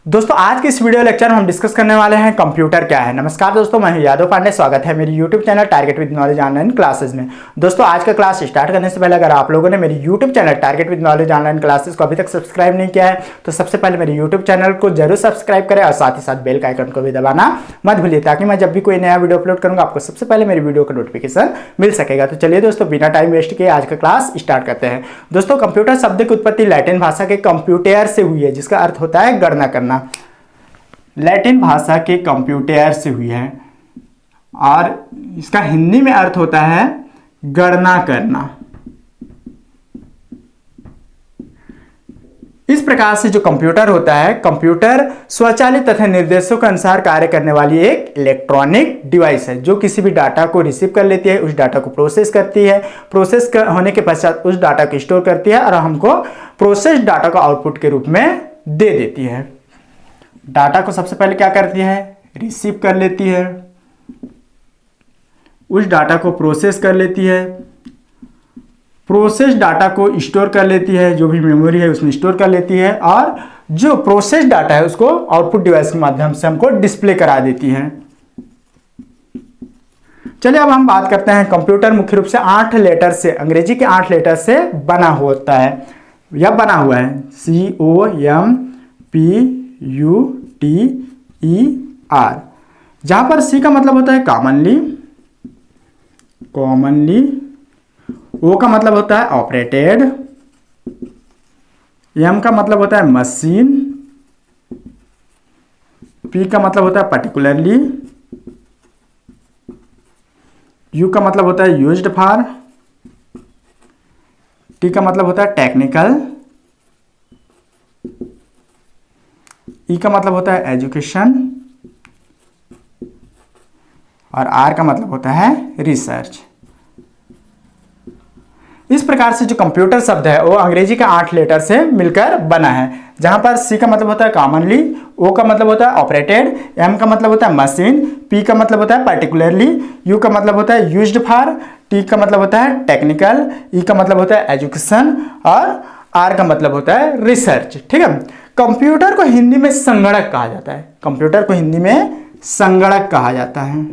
दोस्तों आज के इस वीडियो लेक्चर में हम डिस्कस करने वाले हैं कंप्यूटर क्या है। नमस्कार दोस्तों, मैं हूं यादव पांडे। स्वागत है मेरी YouTube channel target with knowledge online classes में। दोस्तों आज का क्लास स्टार्ट करने से पहले अगर आप लोगों ने मेरी YouTube channel target with knowledge online classes को अभी तक सब्सक्राइब नहीं किया है तो सबसे पहले मेरे यूट्यूब चैनल को जरूर सब्सक्राइब करें और साथ ही साथ बेल का आइकन को भी दबाना मत भूलिए, ताकि मैं जब भी कोई नया वीडियो अपलोड करूंगा आपको सबसे पहले मेरी वीडियो का नोटिफिकेशन मिल सकेगा। तो चलिए दोस्तों बिना टाइम वेस्ट किए आज का क्लास स्टार्ट करते हैं। दोस्तों कंप्यूटर शब्द की उत्पत्ति लैटिन भाषा के कंप्यूटर से हुई है, जिसका अर्थ होता है गणना करना। लैटिन भाषा के कंप्यूटर से हुई है और इसका हिंदी में अर्थ होता है गणना करना। इस प्रकार से जो कंप्यूटर होता है, कंप्यूटर स्वचालित तथा निर्देशों के अनुसार कार्य करने वाली एक इलेक्ट्रॉनिक डिवाइस है जो किसी भी डाटा को रिसीव कर लेती है, उस डाटा को प्रोसेस करती है, प्रोसेस होने के पश्चात उस डाटा को स्टोर करती है और हमको प्रोसेस डाटा को आउटपुट के रूप में दे देती है। डाटा को सबसे पहले क्या करती है, रिसीव कर लेती है, उस डाटा को प्रोसेस कर लेती है, प्रोसेस डाटा को स्टोर कर लेती है, जो भी मेमोरी है उसमें स्टोर कर लेती है और जो प्रोसेस डाटा है उसको आउटपुट डिवाइस के माध्यम से हमको डिस्प्ले करा देती है। चलिए अब हम बात करते हैं। कंप्यूटर मुख्य रूप से 8 लेटर से, अंग्रेजी के 8 लेटर से बना होता है या बना हुआ है। COMPUTER, जहां पर C का मतलब होता है कॉमनली, O का मतलब होता है ऑपरेटेड, M का मतलब होता है मशीन, P का मतलब होता है पर्टिकुलरली, U का मतलब होता है यूज्ड फॉर, T का मतलब होता है टेक्निकल, E का मतलब होता है एजुकेशन और R का मतलब होता है रिसर्च। इस प्रकार से जो कंप्यूटर शब्द है वो अंग्रेजी का 8 लेटर से मिलकर बना है, जहां पर C का मतलब होता है कॉमनली, O का मतलब होता है ऑपरेटेड, M का मतलब होता है मशीन, P का मतलब होता है पर्टिकुलरली, U का मतलब होता है यूज्ड फॉर, T का मतलब होता है टेक्निकल, E का मतलब होता है एजुकेशन और R का मतलब होता है रिसर्च। ठीक है। कंप्यूटर को हिंदी में संगणक कहा जाता है। कंप्यूटर को हिंदी में संगणक कहा जाता है।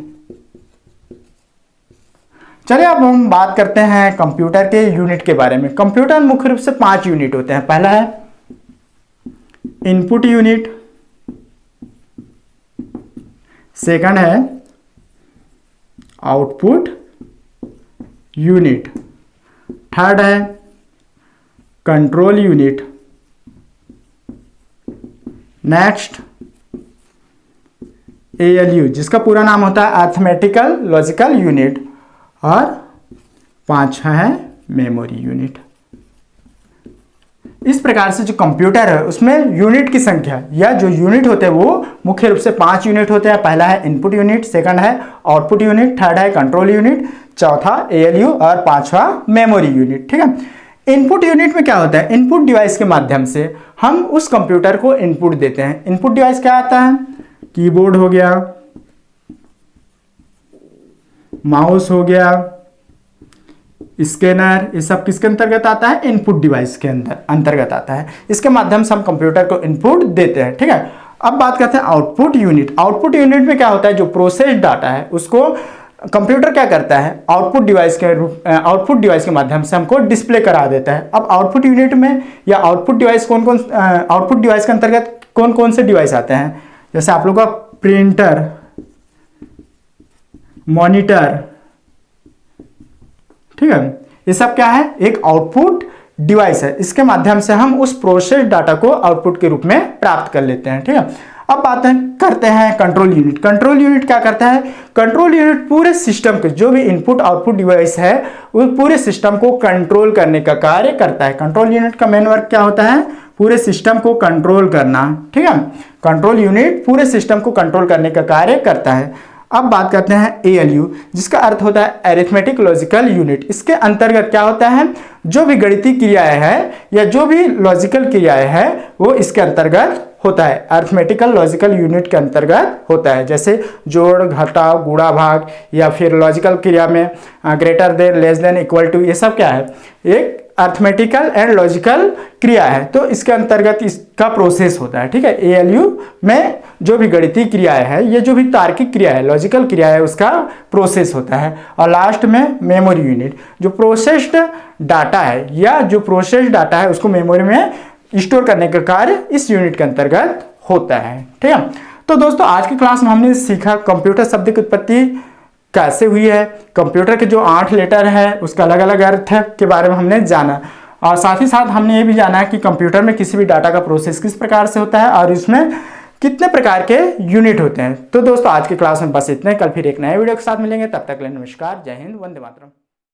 चलिए अब हम बात करते हैं कंप्यूटर के यूनिट के बारे में। कंप्यूटर मुख्य रूप से 5 यूनिट होते हैं। पहला है इनपुट यूनिट, सेकंड है आउटपुट यूनिट, थर्ड है कंट्रोल यूनिट, नेक्स्ट ALU जिसका पूरा नाम होता है अरिथमेटिकल लॉजिकल यूनिट, और 5वां है मेमोरी यूनिट। इस प्रकार से जो कंप्यूटर है उसमें यूनिट की संख्या या जो यूनिट होते हैं वो मुख्य रूप से 5 यूनिट होते हैं। पहला है इनपुट यूनिट, सेकंड है आउटपुट यूनिट, थर्ड है कंट्रोल यूनिट, चौथा ALU और 5वां मेमोरी यूनिट। ठीक है। इनपुट यूनिट में क्या होता है, इनपुट डिवाइस के माध्यम से हम उस कंप्यूटर को इनपुट देते हैं। इनपुट डिवाइस क्या आता है, कीबोर्ड हो गया, माउस हो गया, स्कैनर, ये सब किसके अंतर्गत आता है, इनपुट डिवाइस के अंतर्गत आता है। इसके माध्यम से हम कंप्यूटर को इनपुट देते हैं। ठीक है। अब बात करते हैं आउटपुट यूनिट। आउटपुट यूनिट में क्या होता है, जो प्रोसेस डाटा है उसको कंप्यूटर क्या करता है, आउटपुट डिवाइस के माध्यम से हमको डिस्प्ले करा देता है। अब आउटपुट यूनिट में या आउटपुट डिवाइस आउटपुट डिवाइस के अंतर्गत कौन कौन से डिवाइस आते हैं, जैसे आप लोग का प्रिंटर, मॉनिटर, ठीक है, ये सब क्या है, एक आउटपुट डिवाइस है। इसके माध्यम से हम उस प्रोसेस डाटा को आउटपुट के रूप में प्राप्त कर लेते हैं। ठीक है। अब बात करते हैं कंट्रोल यूनिट। कंट्रोल यूनिट क्या करता है, कंट्रोल यूनिट पूरे सिस्टम के जो भी इनपुट आउटपुट डिवाइस है उस पूरे सिस्टम को कंट्रोल करने का कार्य करता है। कंट्रोल यूनिट का मेन वर्क क्या होता है, पूरे सिस्टम को कंट्रोल करना। ठीक है। कंट्रोल यूनिट पूरे सिस्टम को कंट्रोल करने का कार्य करता है। अब बात करते हैं ALU जिसका अर्थ होता है अरिथमेटिक लॉजिकल यूनिट। इसके अंतर्गत क्या होता है, जो भी गणितीय क्रियाएं हैं या जो भी लॉजिकल क्रियाएं हैं वो इसके अंतर्गत होता है, अरिथमेटिकल लॉजिकल यूनिट के अंतर्गत होता है। जैसे जोड़, घटाव, गुणा, भाग या फिर लॉजिकल क्रिया में greater than, less than, equal to, ये सब क्या है, एक अर्थमेटिकल एंड लॉजिकल क्रिया है, तो इसके अंतर्गत इसका प्रोसेस होता है। ठीक है, एएलयू में जो भी गणितीय क्रियाएं है, ये जो भी तार्किक क्रिया है, लॉजिकल क्रिया है, उसका प्रोसेस होता है। और लास्ट में मेमोरी यूनिट, जो प्रोसेस्ड डाटा है या जो प्रोसेस्ड डाटा है उसको मेमोरी में स्टोर करने का कार्य इस यूनिट के अंतर्गत होता है। ठीक है, तो दोस्तों आज की क्लास में हमने सीखा कंप्यूटर शब्द की उत्पत्ति कैसे हुई है, कंप्यूटर के जो 8 लेटर है उसका अलग अलग अर्थ के बारे में हमने जाना, और साथ ही साथ हमने ये भी जाना कि कंप्यूटर में किसी भी डाटा का प्रोसेस किस प्रकार से होता है और इसमें कितने प्रकार के यूनिट होते हैं। तो दोस्तों आज की क्लास में बस इतना ही, कल फिर एक नए वीडियो के साथ मिलेंगे, तब तक के लिए नमस्कार, जय हिंद, वंदे मातरम।